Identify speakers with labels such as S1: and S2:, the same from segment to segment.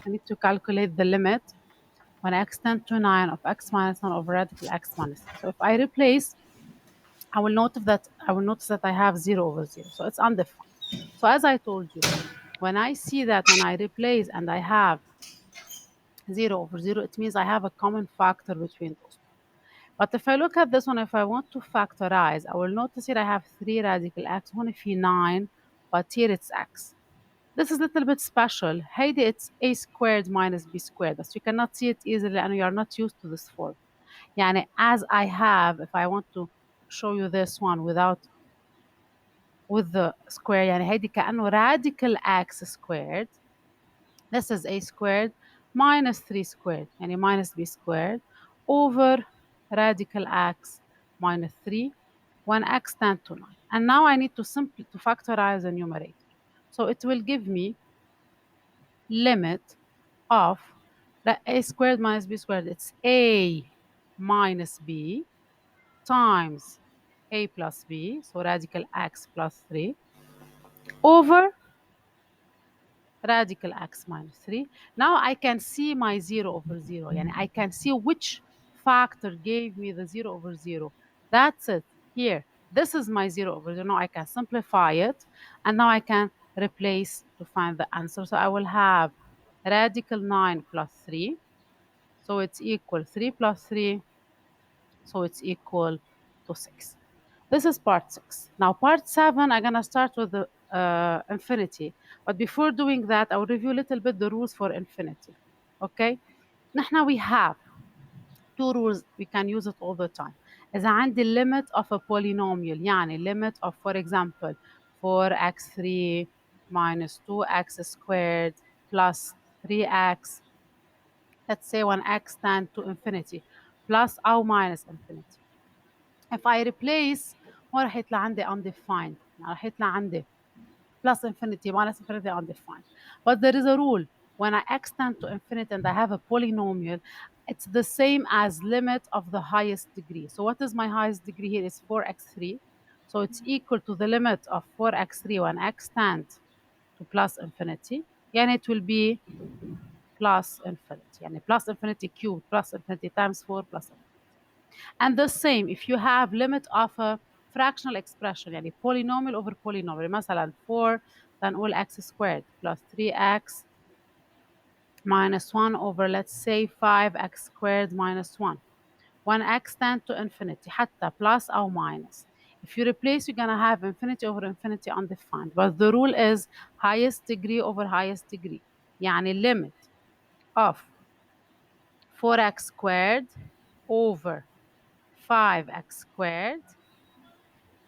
S1: I need to calculate the limit when x tends to 9 of x minus 1 over radical x minus 3. So if I replace, I will notice that I have 0 over 0. So it's undefined. So as I told you, when I see that when I replace and I have 0 over 0, it means I have a common factor between those two. But if I look at this one, if I want to factorize, I will notice here I have 3 radical x. هون في 9, but here it's x. This is a little bit special. هيدي it's a squared minus b squared. But you cannot see it easily and you are not used to this form. يعني as I have, if I want to show you this one with the square, يعني هيدي كأنه radical x squared. This is a squared minus 3 squared, يعني minus b squared over radical x minus 3 when x tends to 9. And now I need to simply to factorize the numerator. So it will give me limit of the a squared minus b squared. It's a minus b times a plus b, so radical x plus 3, over radical x minus 3. Now I can see my 0 over 0. Yani I can see which factor gave me the 0 over 0. That's it. Here, this is my 0 over 0. Now I can simplify it, and now I can replace to find the answer. So I will have radical 9 plus 3. So it's equal 3 plus 3. So it's equal to 6. This is part 6. Now part 7, I'm going to start with the infinity. But before doing that, I will review a little bit the rules for infinity. Okay? Now we have two rules. We can use it all the time. إذا عندي limit of a polynomial, يعني limit of, for example, 4x3 minus 2x squared plus 3x, let's say when x tends to infinity, plus أو minus infinity. If I replace, هون رح يطلع عندي undefined، يعني رح يطلع عندي plus infinity minus infinity undefined. But there is a rule. When I extend to infinity and I have a polynomial, it's the same as limit of the highest degree. So what is my highest degree here is 4x3. So it's equal to the limit of 4x3 when x tends to plus infinity. And it will be plus infinity. يعني plus infinity cubed plus infinity times 4 plus infinity. And the same if you have limit of a fractional expression, يعني polynomial over polynomial. مثلا 4 تنقول x squared plus 3x minus 1 over, let's say, 5x squared minus 1. When x tends to infinity, حتى plus or minus. If you replace, you're going to have infinity over infinity undefined. But the rule is highest degree over highest degree. يعني limit of 4x squared over 5x squared.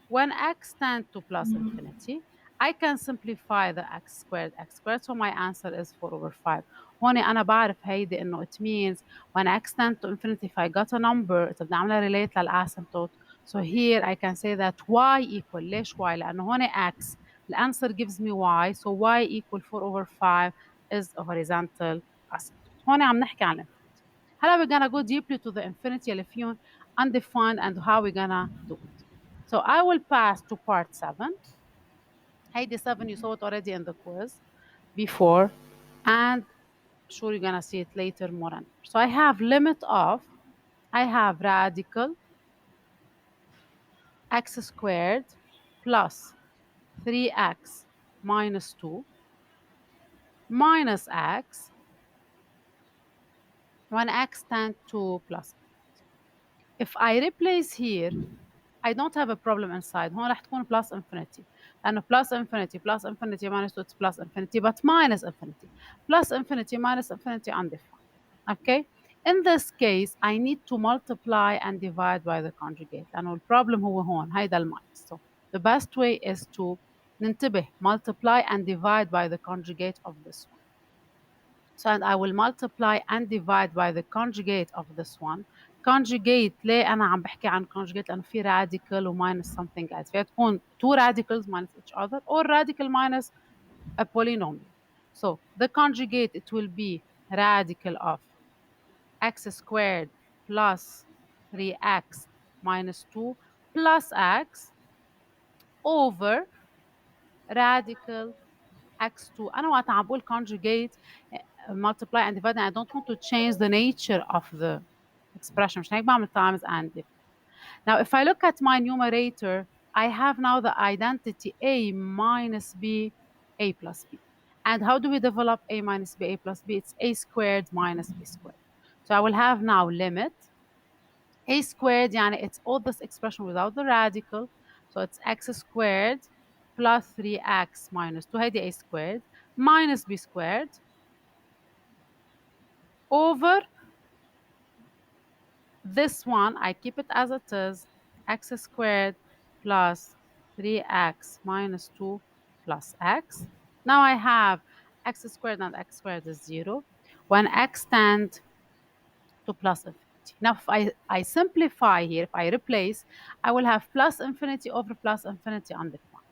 S1: When x tends to plus infinity, I can simplify the x squared, so my answer is 4 over 5. هون أنا بعرف هيدي إنه it means when x tends to infinity, if I got a number, إذا بدي أعملها relate للasymptote. So here I can say that y equal, ليش y؟ لأنه هون x, the answer gives me y, so y equal 4 over 5 is a horizontal asymptote. هون عم نحكي عن infinity. هلا we're gonna go deeply to the infinity اللي فيهم undefined and how we're gonna do it. So I will pass to part 7. Heidi 7, you saw it already in the quiz before, and sure you're gonna see it later more and more. So I have limit of, I have radical x squared plus 3x minus 2 minus x when x tends to plus. If I replace here, I don't have a problem inside. هون رح تكون plus infinity. لأنه plus infinity plus infinity minus 2 it's plus infinity, but minus infinity. Plus infinity minus infinity undefined. Okay? In this case, I need to multiply and divide by the conjugate. لأنه البروبلم هو هون هيدا الماينس. So the best way is to ننتبه multiply and divide by the conjugate of this one. So and I will multiply and divide by the conjugate of this one. Conjugate ليه أنا عم بحكي عن conjugate؟ لأنه في radical و minus something else. فهي تكون two radicals minus each other or radical minus a polynomial. So the conjugate, it will be radical of x squared plus 3x minus 2 plus x over radical x2. أنا وقت عم بقول conjugate multiply and divide, and I don't want to change the nature of the expression. مش هيك بعمل times and divide. Now, if I look at my numerator, I have now the identity a minus b, a plus b. And how do we develop a minus b, a plus b? It's a squared minus b squared. So I will have now limit a squared, يعني it's all this expression without the radical. So it's x squared plus 3x minus 2 هيدي a squared minus b squared over this one. I keep it as it is, x squared plus 3x minus 2 plus x. Now I have x squared and x squared is 0. When x tend to plus infinity. Now, if I simplify here, if I replace, I will have plus infinity over plus infinity undefined.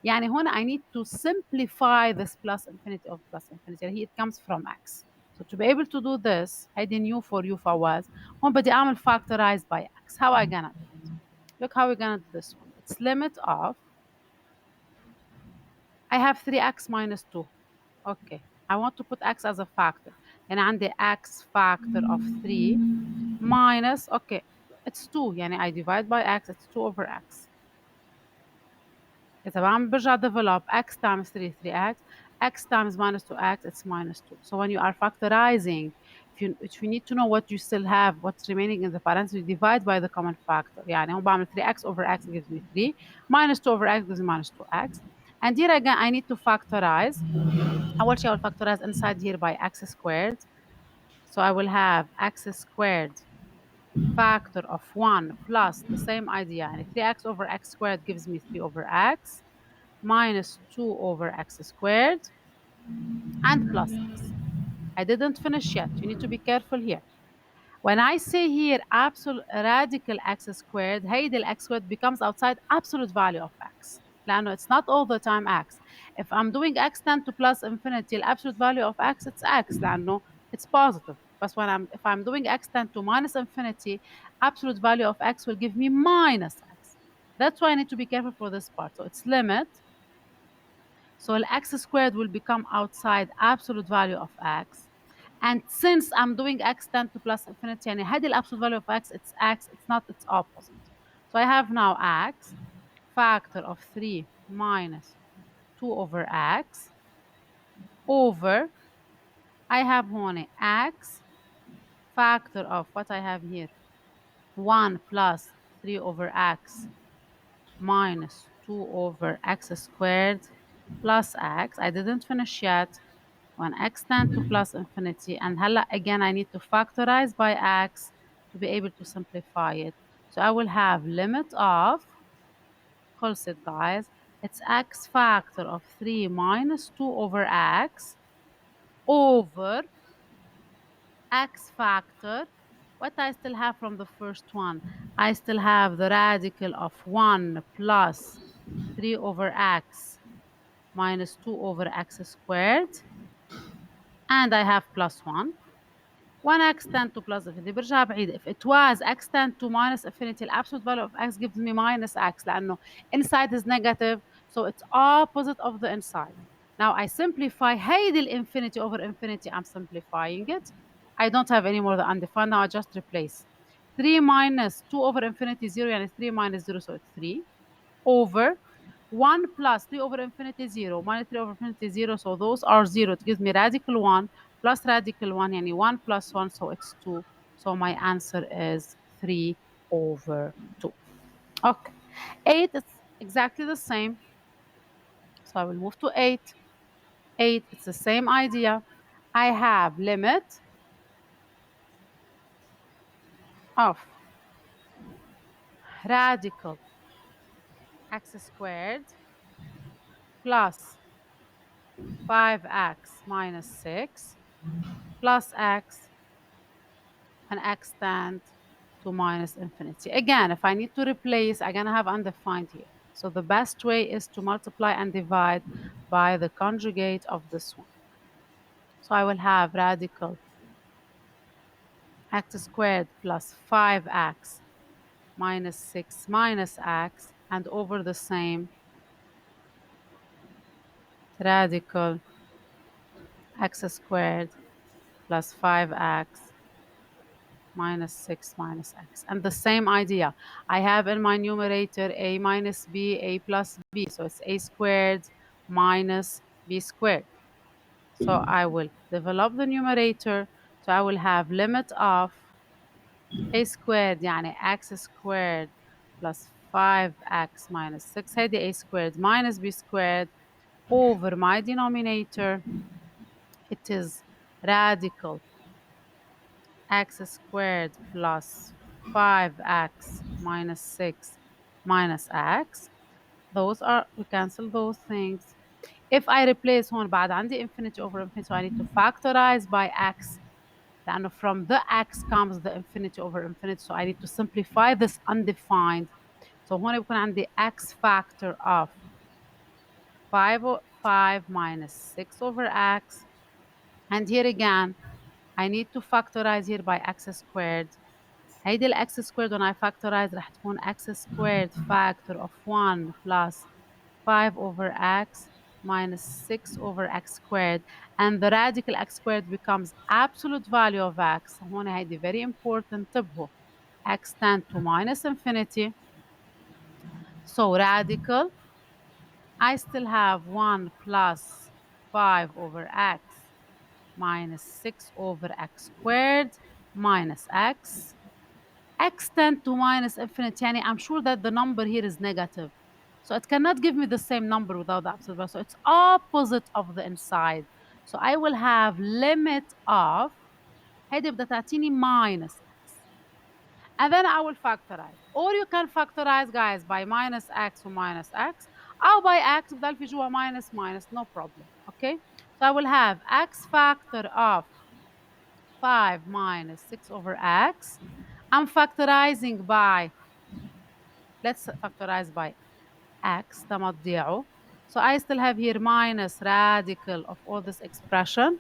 S1: يعني هنا I need to simplify this plus infinity over plus infinity. Here it comes from x. So to be able to do this, هيدي new for you فواز. هون بدي أعمل factorize by x. How I gonna do it? Look how we're gonna do this one. It's limit of, I have 3x minus 2. Okay. I want to put x as a factor. يعني عندي x factor of 3 minus, okay, it's 2. يعني I divide by x, it's 2 over x. إذا بعمل برجع develop x times 3, 3x, x times minus 2x, it's minus 2. So when you are factorizing, if you need to know what you still have, what's remaining in the parentheses, you divide by the common factor. يعني هون بعمل 3x over x gives me 3, minus 2 over x gives me minus 2x. And here again, I need to factorize. أول شيء I will factorize inside here by x squared. So I will have x squared factor of 1 plus the same idea. يعني 3x over x squared gives me 3 over x minus 2 over x squared and plus x. I didn't finish yet. You need to be careful here. When I say here absolute radical x squared, هيدي x squared becomes outside absolute value of x. لأنه it's not all the time x. If I'm doing x tend to plus infinity, the absolute value of x, it's x لأنه it's positive. But if I'm doing x tend to minus infinity, absolute value of x will give me minus x. That's why I need to be careful for this part. So it's limit. So x squared will become outside absolute value of x. And since I'm doing x tend to plus infinity, يعني هذه الابسولute value of x, it's not its opposite. So I have now x factor of 3 minus 2 over x over, I have هون x factor of what I have here, 1 plus 3 over x minus 2 over x squared plus x. I didn't finish yet. When x tend to plus infinity, and هلا again I need to factorize by x to be able to simplify it. So I will have limit of, خلصت guys, it's x factor of 3 minus 2 over x over x factor. What I still have from the first one? I still have the radical of 1 plus 3 over x minus 2 over x squared. And I have plus 1. When x tend to plus infinity برجع بعيد. If it was x tend to minus infinity, the absolute value of x gives me minus x لأنه inside is negative, so it's opposite of the inside. Now I simplify هيدي الانفينيتي over infinity, I'm simplifying it. I don't have any more the undefined, now I just replace. 3 minus 2 over infinity 0 يعني 3 minus 0, so it's 3 over 1 plus 3 over infinity 0 minus 3 over infinity 0, so those are 0. It gives me radical 1 plus radical 1, yani 1 plus 1, so it's 2. So my answer is 3 over 2. Okay. 8 is exactly the same. So I will move to 8. 8, it's the same idea. I have limit of radical x squared plus 5x minus 6 plus x and x tend to minus infinity. Again, if I need to replace, I'm going to have undefined here. So the best way is to multiply and divide by the conjugate of this one. So I will have radical x squared plus 5x minus 6 minus x, and over the same radical x squared plus 5x minus 6 minus x. And the same idea. I have in my numerator a minus b, a plus b. So it's a squared minus b squared. So I will develop the numerator. So I will have limit of a squared يعني x squared plus 5x minus 6 هذه a squared minus b squared over my denominator. It is radical x squared plus 5x minus 6 minus x. Those are, we cancel those things. If I replace هون بعد عندي infinity over infinity, so I need to factorize by x. لأنه from the x comes the infinity over infinity, so I need to simplify this undefined. So هون بيكون عندي x factor of 5 minus 6 over x. And here again, I need to factorize here by x squared. هيدي ال x squared when I factorize راح تكون x squared factor of 1 plus 5 over x minus 6 over x squared. And the radical x squared becomes absolute value of x. هون هيدي very important. انتبهوا. X tend to minus infinity. So radical, I still have 1 plus 5 over x minus 6 over x squared minus x. X tend to minus infinity. Yani I'm sure that the number here is negative. So it cannot give me the same number without the absolute value. So it's opposite of the inside. So I will have limit of هيدي بدها تعطيني minus x. And then I will factorize. Or you can factorize guys by minus x or minus x. أو by x بضل في جوا minus minus, no problem. Okay? So I will have x factor of 5 minus 6 over x. I'm factorizing by, let's factorize by x تمضيعه. So I still have here minus radical of all this expression.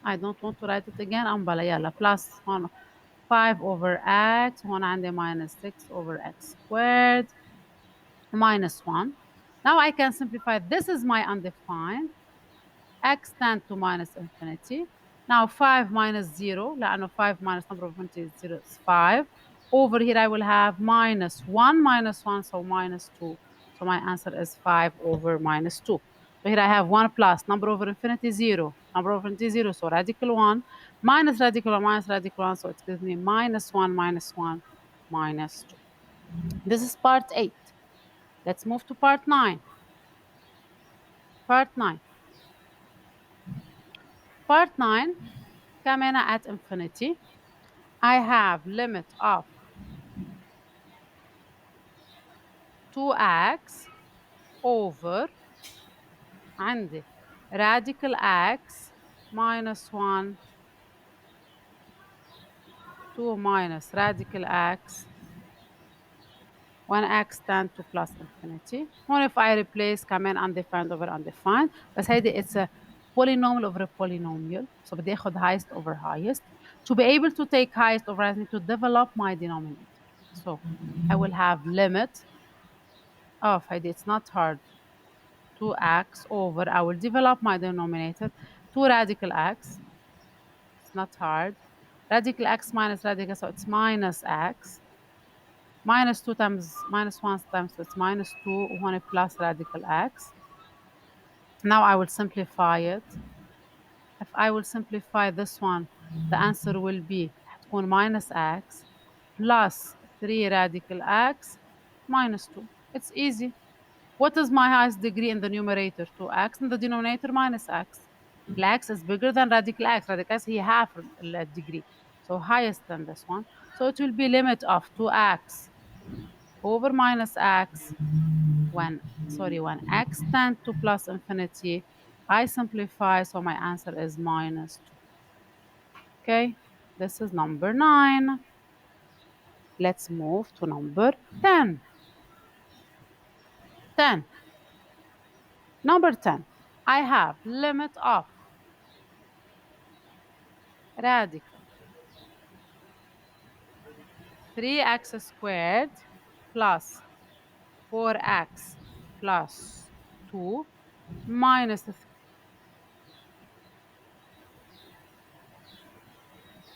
S1: I don't want to write it again. أمبلا يلا plus 5 over x. هون عندي minus 6 over x squared minus 1. Now I can simplify. This is my undefined. X tend to minus infinity. Now 5 minus 0, لأنه 5 minus number of infinity is 0 is 5. Over here I will have minus 1 minus 1, so minus 2. So my answer is 5 over minus 2. So here I have 1 plus number over infinity 0, number over infinity 0, so radical 1, minus radical 1, minus radical 1, so it gives me minus 1, minus 1, minus 2. This is part 8. Let's move to part 9. Part 9. Part 9, كمان at infinity. I have limit of 2x over عندي radical x minus 1 2 minus radical x when x tend to plus infinity. Or if I replace كمان undefined over undefined, بس هيدي it's a polynomial over a polynomial. So بدي اخد highest over highest. To be able to take highest over highest, I need to develop my denominator. So I will have limit of هيدي it's not hard. 2x over, I will develop my denominator, 2 radical x, it's not hard, radical x minus radical, so it's minus x, minus 2 times minus 1 times, so it's minus 2, 1 plus radical x. Now I will simplify it. If I will simplify this one, the answer will be هتكون minus x plus 3 radical x minus 2. It's easy. What is my highest degree in the numerator? 2x. In the denominator, minus x. X is bigger than radical x. Radical x, he half the degree. So highest than this one. So it will be limit of 2x over minus x when x tend to plus infinity. I simplify, so my answer is minus 2. Okay, this is number 9. Let's move to number 10. 10. Number 10. I have limit of radical 3x squared plus 4x plus 2 minus